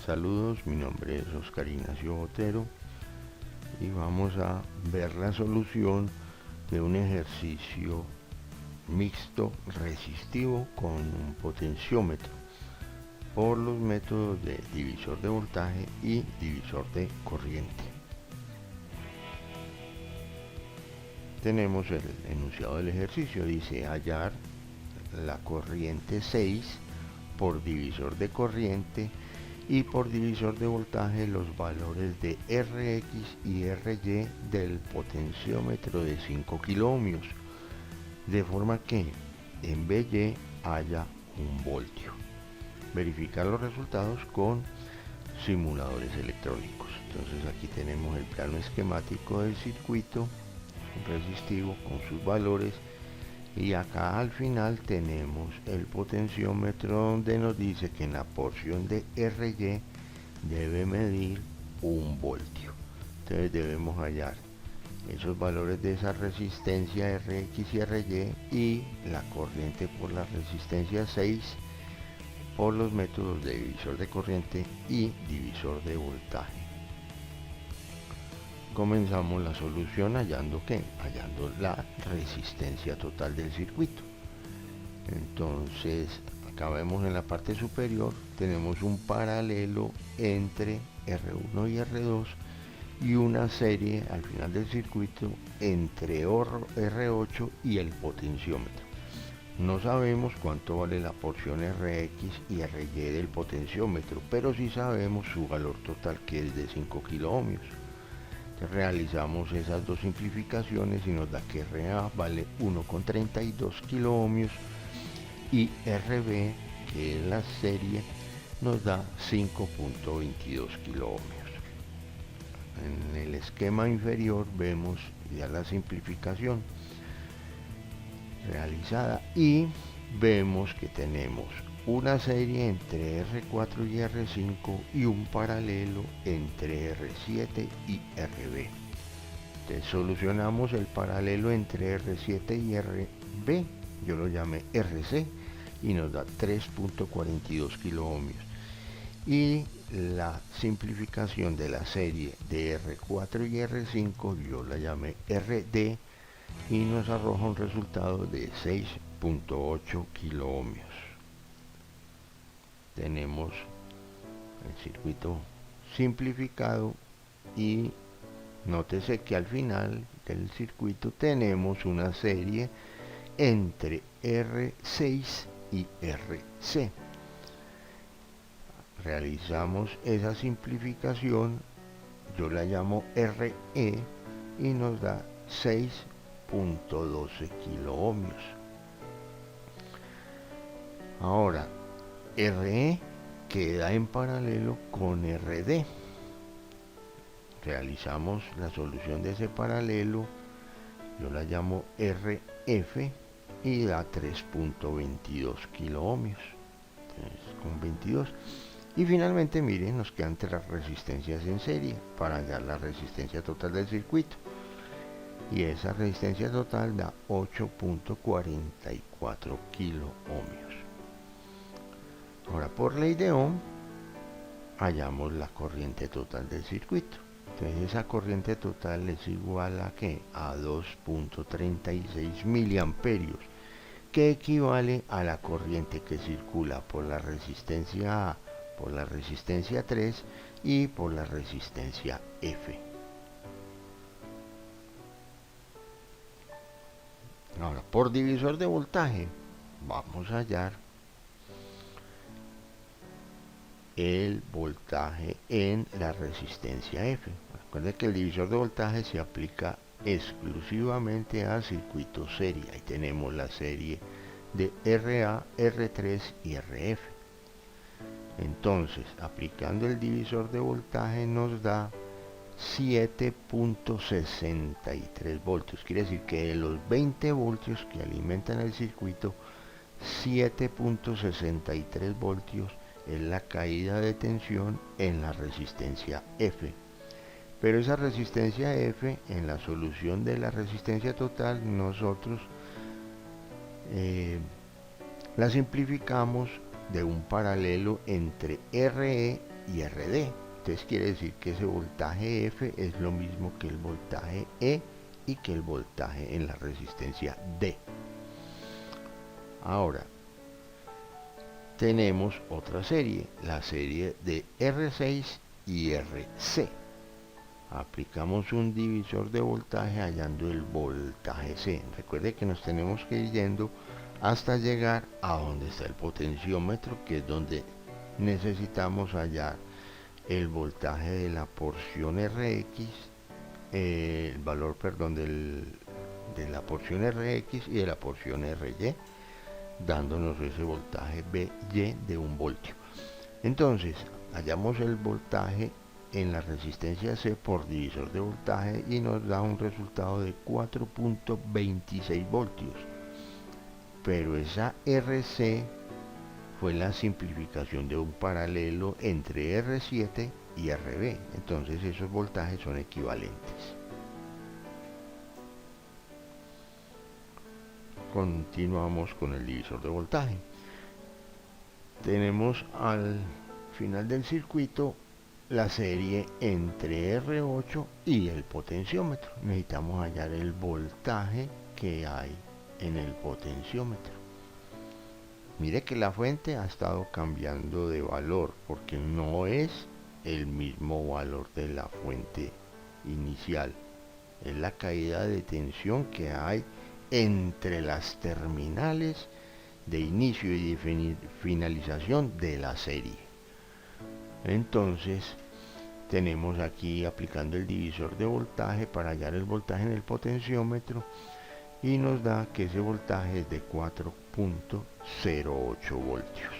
Saludos, mi nombre es Oscar Ignacio Botero y vamos a ver la solución de un ejercicio mixto resistivo con un potenciómetro por los métodos de divisor de voltaje y divisor de corriente. Tenemos el enunciado del ejercicio, dice hallar la corriente 6 por divisor de corriente y por divisor de voltaje los valores de Rx y Ry del potenciómetro de 5 kiloohmios, de forma que en By haya 1 voltio. Verificar los resultados con simuladores electrónicos. Entonces aquí tenemos el plano esquemático del circuito resistivo con sus valores, y acá al final tenemos el potenciómetro donde nos dice que en la porción de Ry debe medir 1 voltio. Entonces debemos hallar esos valores de esa resistencia Rx y Ry y la corriente por la resistencia 6 por los métodos de divisor de corriente y divisor de voltaje. Comenzamos la solución hallando la resistencia total del circuito. Entonces acá vemos en la parte superior tenemos un paralelo entre R1 y R2 y una serie al final del circuito entre R8 y el potenciómetro. No sabemos cuánto vale la porción Rx y Ry del potenciómetro, pero sí sabemos su valor total, que es de 5 kiloohmios. Realizamos esas dos simplificaciones y nos da que Ra vale 1,32 kiloohmios y Rb, que es la serie, nos da 5,22 kiloohmios. En el esquema inferior vemos ya la simplificación realizada y vemos que tenemos una serie entre R4 y R5 y un paralelo entre R7 y Rb. Entonces solucionamos el paralelo entre R7 y Rb, yo lo llamé Rc, y nos da 3,42 kiloohmios. Y la simplificación de la serie de R4 y R5 yo la llamé Rd y nos arroja un resultado de 6,8 kiloohmios. Tenemos el circuito simplificado y nótese que al final del circuito tenemos una serie entre R6 y Rc. Realizamos esa simplificación, yo la llamo Re, y nos da 6,12 kiloohmios. Ahora Re queda en paralelo con Rd. Realizamos la solución de ese paralelo, yo la llamo Rf, y da 3,22 kiloohmios. Entonces, con 22. Y finalmente, miren, nos quedan 3 resistencias en serie para hallar la resistencia total del circuito. Y esa resistencia total da 8,44 kiloohmios. Ahora, por ley de Ohm, hallamos la corriente total del circuito. Entonces, esa corriente total es igual a ¿qué? A 2,36 miliamperios, que equivale a la corriente que circula por la resistencia A, por la resistencia 3 y por la resistencia F. Ahora, por divisor de voltaje, vamos a hallar el voltaje en la resistencia F. Recuerden que el divisor de voltaje se aplica exclusivamente a circuitos serie. Ahí tenemos la serie de Ra, R3 y Rf. Entonces, aplicando el divisor de voltaje nos da 7,63 voltios. Quiere decir que de los 20 voltios que alimentan el circuito, 7,63 voltios es la caída de tensión en la resistencia F. Pero esa resistencia F, en la solución de la resistencia total, nosotros la simplificamos de un paralelo entre Re y RD. Entonces quiere decir que ese voltaje F es lo mismo que el voltaje E y que el voltaje en la resistencia D. Ahora, tenemos otra serie, la serie de R6 y RC. Aplicamos un divisor de voltaje hallando el voltaje C. Recuerde que nos tenemos que ir yendo hasta llegar a donde está el potenciómetro, que es donde necesitamos hallar el voltaje de la porción RX, el valor, perdón, de la porción RX y de la porción RY, dándonos ese voltaje BY de 1 voltio. Entonces, hallamos el voltaje en la resistencia C por divisor de voltaje y nos da un resultado de 4.26 voltios. Pero esa RC fue la simplificación de un paralelo entre R7 y RB. Entonces esos voltajes son equivalentes. Continuamos con el divisor de voltaje. Tenemos al final del circuito la serie entre R8 y el potenciómetro. Necesitamos hallar el voltaje que hay en el potenciómetro. Mire que la fuente ha estado cambiando de valor porque no es el mismo valor de la fuente inicial. Es la caída de tensión que hay entre las terminales de inicio y de finalización de la serie. Entonces tenemos aquí aplicando el divisor de voltaje para hallar el voltaje en el potenciómetro y nos da que ese voltaje es de 4.08 voltios.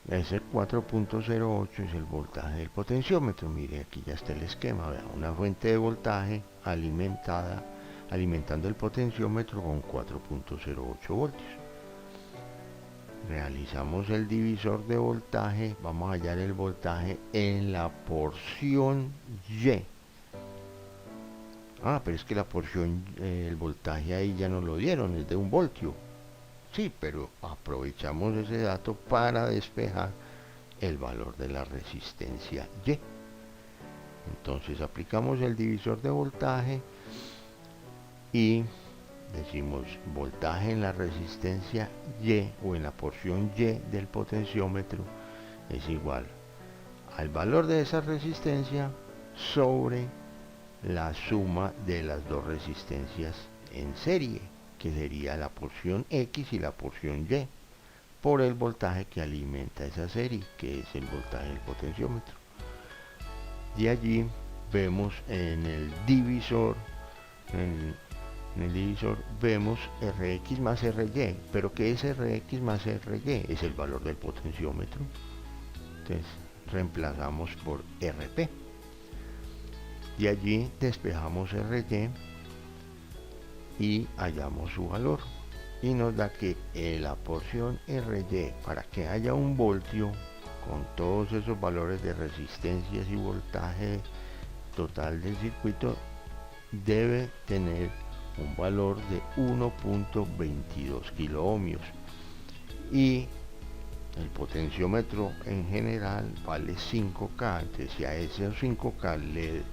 Ese 4.08 es el voltaje del potenciómetro. Mire, aquí ya está el esquema. Vea, una fuente de voltaje alimentando el potenciómetro con 4.08 voltios. Realizamos el divisor de voltaje. Vamos a hallar el voltaje en la porción Y. Pero es que la porción, el voltaje ahí ya nos lo dieron, es de 1 voltio. Sí, pero aprovechamos ese dato para despejar el valor de la resistencia Y. Entonces aplicamos el divisor de voltaje y decimos voltaje en la resistencia Y o en la porción Y del potenciómetro es igual al valor de esa resistencia sobre la suma de las dos resistencias en serie, que sería la porción X y la porción Y, por el voltaje que alimenta esa serie, que es el voltaje del potenciómetro. De allí vemos en el divisor, en el divisor vemos Rx más Ry, pero ¿qué es Rx más Ry? Es el valor del potenciómetro. Entonces reemplazamos por Rp. De allí despejamos Ry y hallamos su valor y nos da que la porción Ry, para que haya 1 voltio con todos esos valores de resistencias y voltaje total del circuito, debe tener un valor de 1.22 kiloohmios y el potenciómetro en general vale 5K. Entonces si a esos 5K le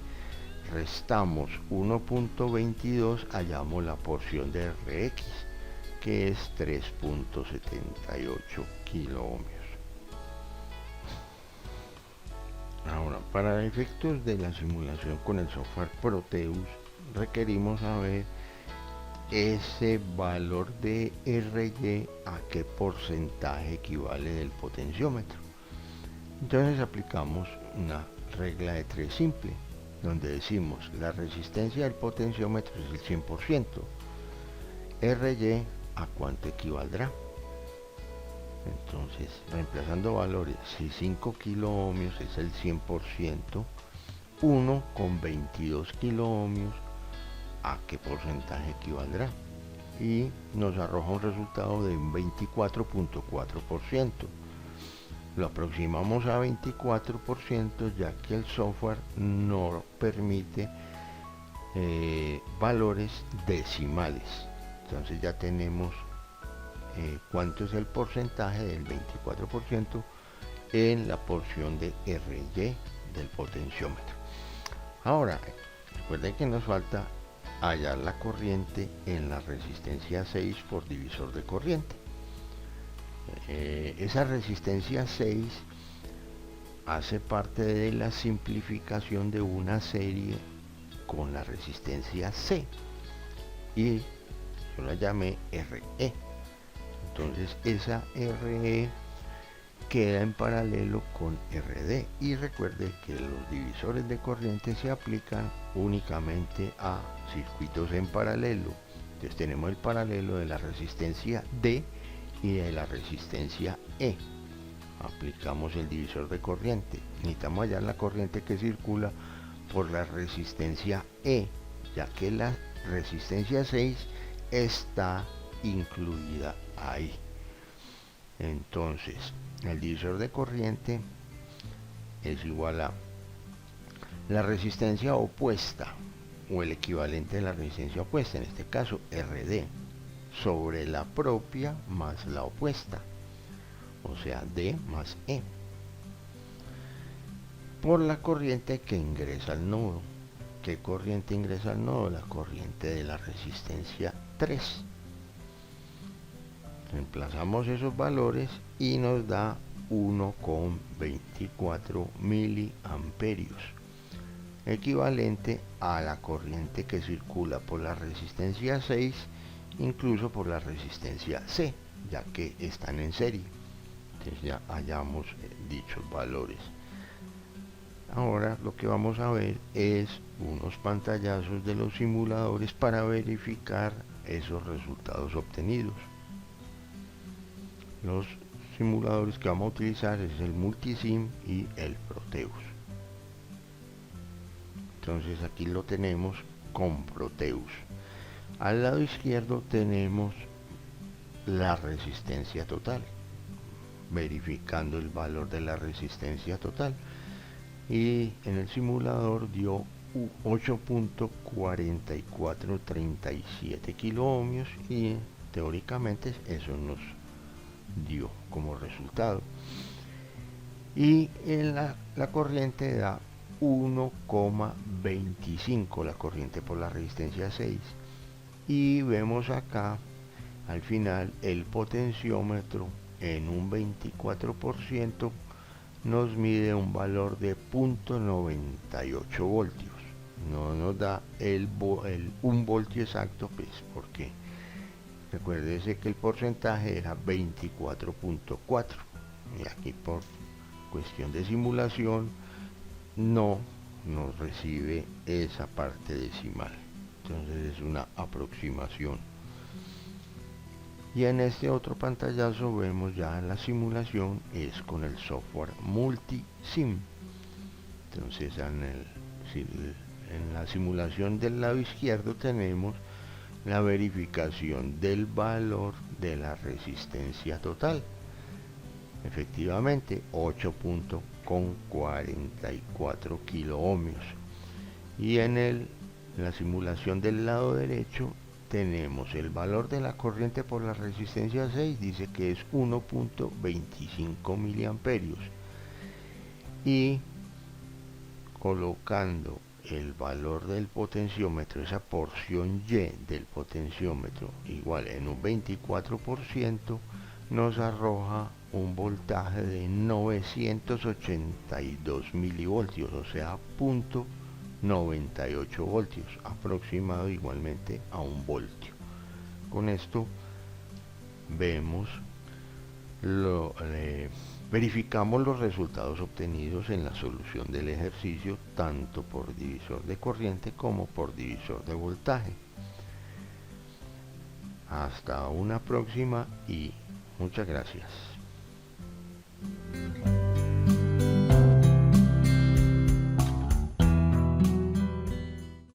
restamos 1.22, hallamos la porción de Rx, que es 3.78 kiloohmios. Ahora, para efectos de la simulación con el software Proteus, requerimos saber ese valor de Ry a qué porcentaje equivale del potenciómetro. Entonces aplicamos una regla de 3 simple, donde decimos la resistencia del potenciómetro es el 100%, Ry a cuánto equivaldrá. Entonces, reemplazando valores, si 5 kiloohmios es el 100%, 1 con 22 kiloohmios, ¿a qué porcentaje equivaldrá? Y nos arroja un resultado de un 24.4%. Lo aproximamos a 24% ya que el software no permite valores decimales. Entonces ya tenemos cuánto es el porcentaje del 24% en la porción de RY del potenciómetro. Ahora, recuerden que nos falta hallar la corriente en la resistencia 6 por divisor de corriente. Esa resistencia 6 hace parte de la simplificación de una serie con la resistencia C y yo la llamé RE. Entonces esa RE queda en paralelo con RD, y recuerde que los divisores de corriente se aplican únicamente a circuitos en paralelo. Entonces tenemos el paralelo de la resistencia D y de la resistencia E. Aplicamos el divisor de corriente. Necesitamos hallar la corriente que circula por la resistencia E, ya que la resistencia 6 está incluida ahí. Entonces, el divisor de corriente es igual a la resistencia opuesta, o el equivalente de la resistencia opuesta, en este caso RD, sobre la propia más la opuesta, o sea, D más E, por la corriente que ingresa al nodo. ¿Qué corriente ingresa al nodo? La corriente de la resistencia 3. Reemplazamos esos valores y nos da 1,24 miliamperios, equivalente a la corriente que circula por la resistencia 6, incluso por la resistencia C, ya que están en serie. Entonces ya hallamos dichos valores. Ahora lo que vamos a ver es unos pantallazos de los simuladores para verificar esos resultados obtenidos. Los simuladores que vamos a utilizar es el Multisim y el Proteus. Entonces aquí lo tenemos con Proteus. Al lado izquierdo tenemos la resistencia total, verificando el valor de la resistencia total, y en el simulador dio 8.4437 kiloohmios, y teóricamente eso nos dio como resultado. Y en la corriente da 1,25, la corriente por la resistencia 6, y vemos acá al final el potenciómetro en un 24% nos mide un valor de 0.98 voltios. No nos da un voltio exacto, pues porque recuérdese que el porcentaje era 24.4, y aquí por cuestión de simulación no nos recibe esa parte decimal. Entonces es una aproximación. Y en este otro pantallazo vemos ya la simulación es con el software Multisim. Entonces en la simulación del lado izquierdo tenemos la verificación del valor de la resistencia total. Efectivamente 8.44 kiloohmios. Y en la simulación del lado derecho tenemos el valor de la corriente por la resistencia 6, dice que es 1.25 miliamperios, y colocando el valor del potenciómetro, esa porción Y del potenciómetro, igual en un 24%, nos arroja un voltaje de 982 milivoltios, o sea, 0.98 voltios, aproximado igualmente a un voltio. Con esto vemos verificamos los resultados obtenidos en la solución del ejercicio, tanto por divisor de corriente como por divisor de voltaje. Hasta una próxima y muchas gracias.